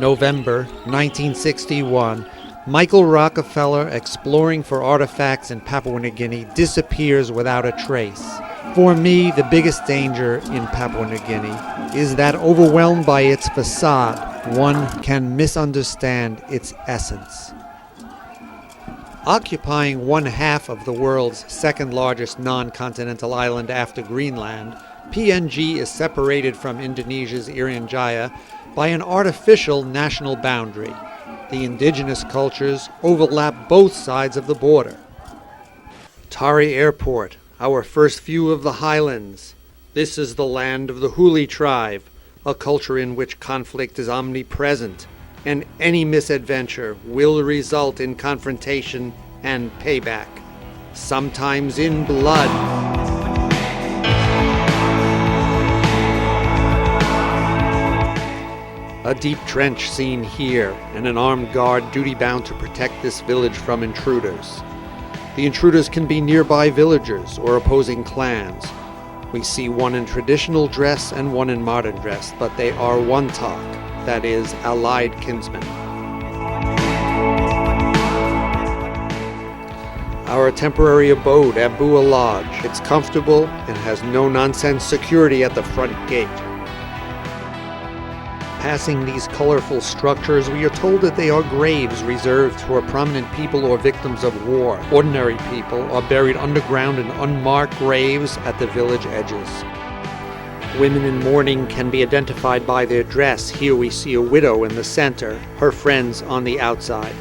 November 1961, Michael Rockefeller, exploring for artifacts in Papua New Guinea, disappears without a trace. For me, the biggest danger in Papua New Guinea is that, overwhelmed by its facade, one can misunderstand its essence. Occupying one half of the world's second largest non-continental island after Greenland, PNG is separated from Indonesia's Irian Jaya by an artificial national boundary. The indigenous cultures overlap both sides of the border. Tari Airport, our first view of the highlands. This is the land of the Huli tribe, a culture in which conflict is omnipresent, and any misadventure will result in confrontation and payback, sometimes in blood. A deep trench seen here, and an armed guard duty-bound to protect this village from intruders. The intruders can be nearby villagers or opposing clans. We see one in traditional dress and one in modern dress, but they are one talk, that is, allied kinsmen. Our temporary abode, Abua Lodge. It's comfortable and has no-nonsense security at the front gate. Passing these colorful structures, we are told that they are graves reserved for prominent people or victims of war. Ordinary people are buried underground in unmarked graves at the village edges. Women in mourning can be identified by their dress. Here we see a widow in the center, her friends on the outside.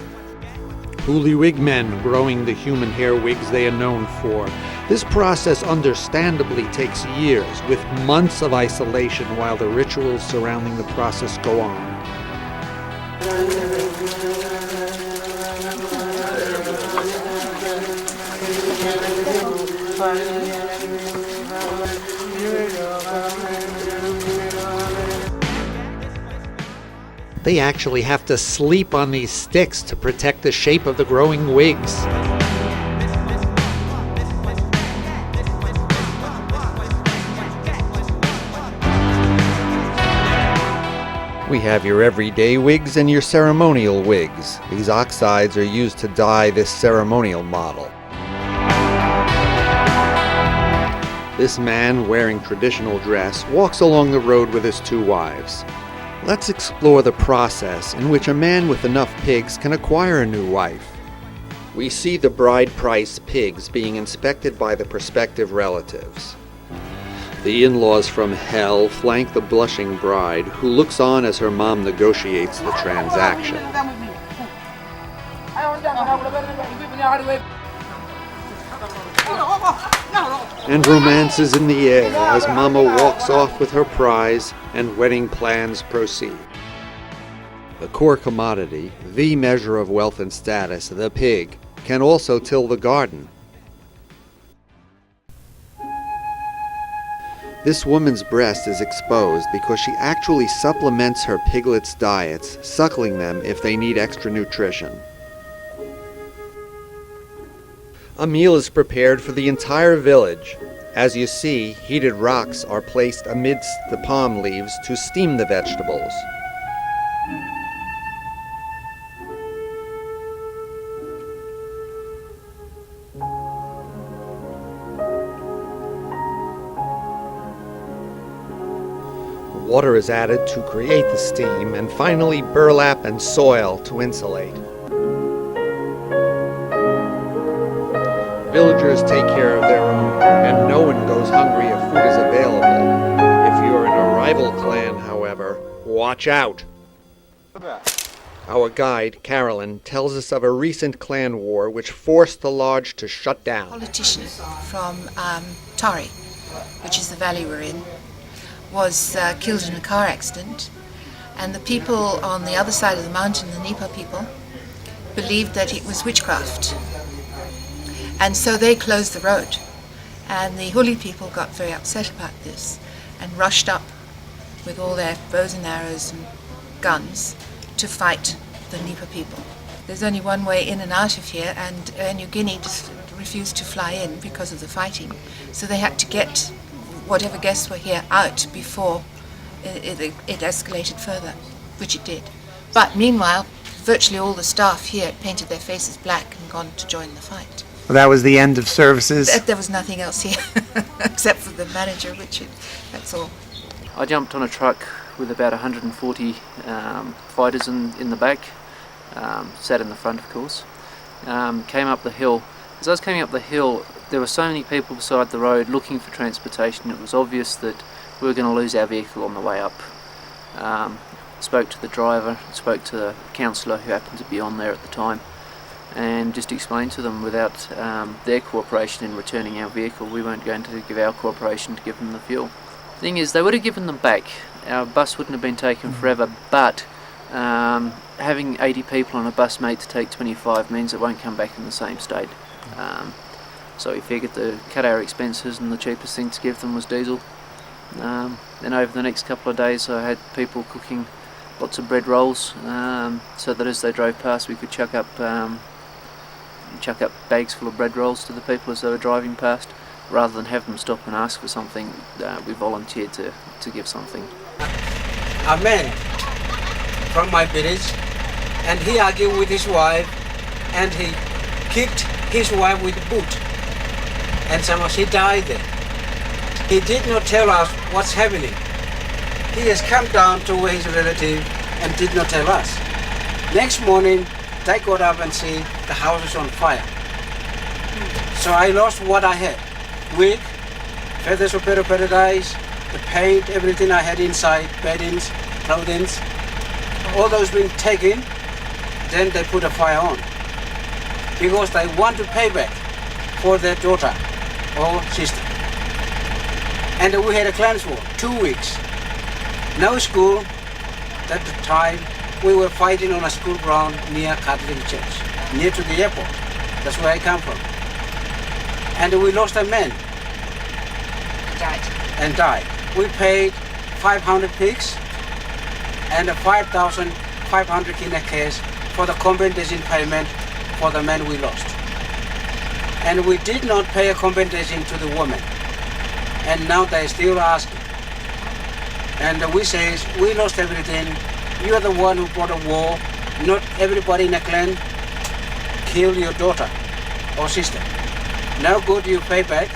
Huli wig men growing the human hair wigs they are known for. This process understandably takes years, with months of isolation while the rituals surrounding the process go on. They actually have to sleep on these sticks to protect the shape of the growing wigs. We have your everyday wigs and your ceremonial wigs. These oxides are used to dye this ceremonial model. This man, wearing traditional dress, walks along the road with his two wives. Let's explore the process in which a man with enough pigs can acquire a new wife. We see the bride price pigs being inspected by the prospective relatives. The in-laws from hell flank the blushing bride, who looks on as her mom negotiates the transaction. And romance is in the air as Mama walks off with her prize and wedding plans proceed. The core commodity, the measure of wealth and status, the pig, can also till the garden. This woman's breast is exposed because she actually supplements her piglets' diets, suckling them if they need extra nutrition. A meal is prepared for the entire village. As you see, heated rocks are placed amidst the palm leaves to steam the vegetables. Water is added to create the steam, and finally burlap and soil to insulate. Villagers take care of their own, and no one goes hungry if food is available. If you're in a rival clan, however, watch out! Our guide, Carolyn, tells us of a recent clan war which forced the lodge to shut down. A politician from Tari, which is the valley we're in, was killed in a car accident, and the people on the other side of the mountain, the Nipa people, believed that it was witchcraft. And so they closed the road, and the Huli people got very upset about this and rushed up with all their bows and arrows and guns to fight the Nipa people. There's only one way in and out of here, and New Guinea just refused to fly in because of the fighting. So they had to get whatever guests were here out before it escalated further, which it did. But meanwhile, virtually all the staff here had painted their faces black and gone to join the fight. Well, that was the end of services? There was nothing else here, except for the manager, Richard, that's all. I jumped on a truck with about 140 fighters in the back, sat in the front of course, came up the hill. As I was coming up the hill, there were so many people beside the road looking for transportation. It was obvious that we were going to lose our vehicle on the way up. Spoke to the driver, spoke to the counsellor who happened to be on there at the time, and just explained to them without their cooperation in returning our vehicle, we weren't going to give our cooperation to give them the fuel. The thing is, they would have given them back. Our bus wouldn't have been taken forever, but having 80 people on a bus made to take 25 means it won't come back in the same state. So we figured to cut our expenses, and the cheapest thing to give them was diesel. Then over the next couple of days I had people cooking lots of bread rolls, so that as they drove past we could chuck up bags full of bread rolls to the people as they were driving past. Rather than have them stop and ask for something, we volunteered to give something. A man from my village, and he argued with his wife, and he kicked his wife with a boot, and somehow she died there. He did not tell us what's happening. He has come down to his relative and did not tell us. Next morning, they got up and see the house is on fire. So I lost what I had. Wig, feathers of bird of paradise, the paint, everything I had inside, beddings, clothing, all those been taken. Then they put a fire on because they want to pay back for their daughter or sister. And we had a clan war, 2 weeks. No school. At the time, we were fighting on a school ground near Catholic Church, near to the airport. That's where I come from. And we lost a man. Died. We paid 500 pigs and 5,500 in a case for the compensation payment for the man we lost. And we did not pay a compensation to the woman. And now they still asking. And we say, we lost everything. You are the one who brought a war. Not everybody in a clan killed your daughter or sister. Now good, you pay back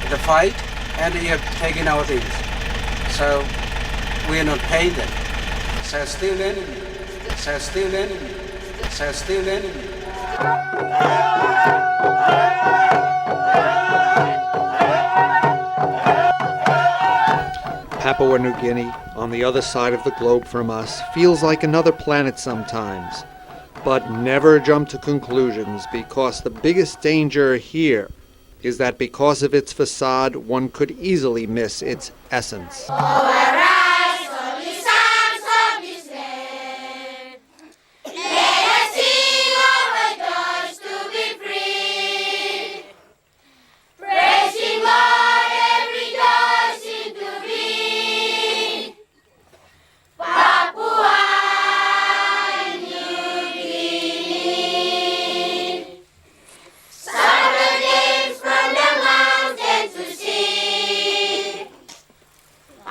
the fight, and you have taken our things. So we are not paying them. So still enemy. So still enemy. So still enemy. Papua New Guinea, on the other side of the globe from us, feels like another planet sometimes. But never jump to conclusions, because the biggest danger here is that because of its facade, one could easily miss its essence.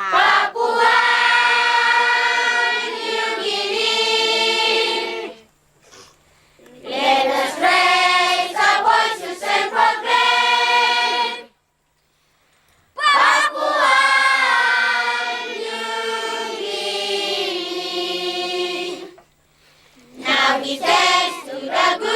Papua give thanks to the good